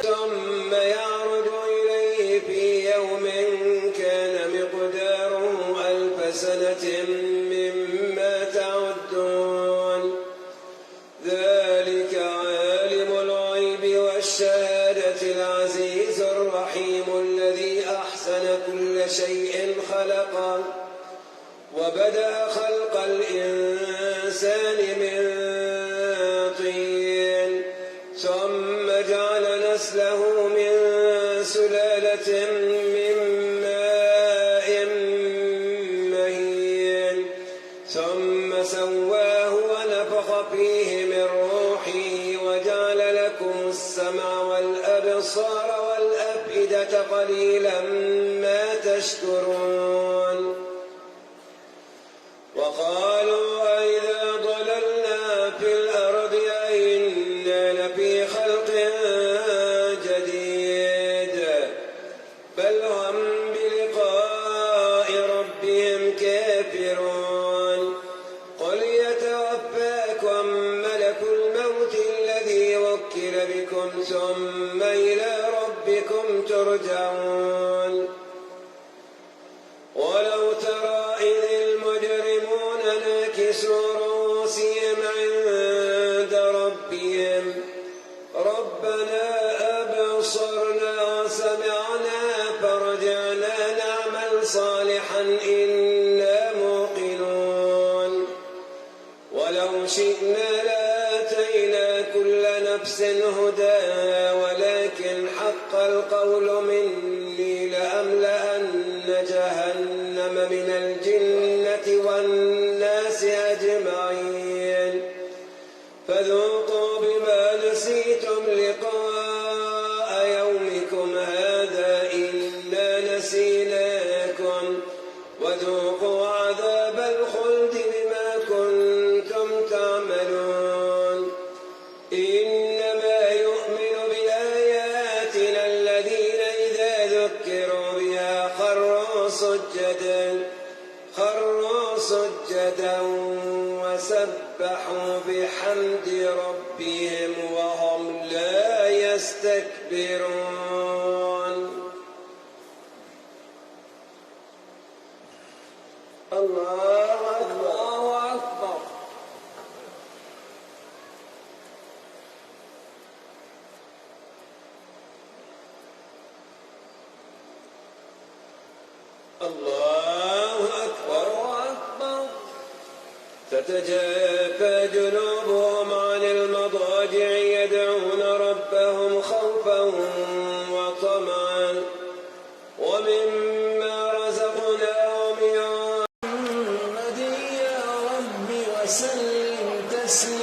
ثم يعرج إليه في يوم كان مقداره 1000 سنة مما تعدون ذلك عالم الغيب والشهادة العزيز الرحيم الذي أحسن كل شيء خلقه وبدأ خلق الإنسان من طين ثم جعل نسله من سلالة من ماء مهين ثم سواه ونفخ فيه من روحه وجعل لكم السمع والأبصار والأفئدة قليلا ما تشكرون وقالوا أئذا ضللنا في الأرض أئنا لفي خلق جديد بل هم بلقاء ربهم كافرون قل يتوفاكم ملك الموت الذي وكل بكم ثم إلى ربكم ترجعون ولو ترى إذ المجرمون ناكسوا رؤوسهم عند ربهم ربنا أبصرنا وسمعنا فارجعنا نعمل صالحا إنا موقنون ولو شئنا لآتينا كل نفس هداها ولكن حق القول مني لأملأن جهنم من الجنة والناس أجمعين فذوقوا بما نسيتم لقاء يومكم هذا إنا نسيناكم وذوقوا عذاب الخلد بما كنتم تعملون إنما يؤمن بآياتنا الذين إذا ذكروا بها خروا سجدا وسبحوا بحمد ربهم وهم لا يستكبرون الله أكبر الله أكبر تتجافى جنوبهم عن المضاجع يدعون ربهم خوفا وطمعا ومما رزقناهم ينفقون محمد يا رب وسلم تسليما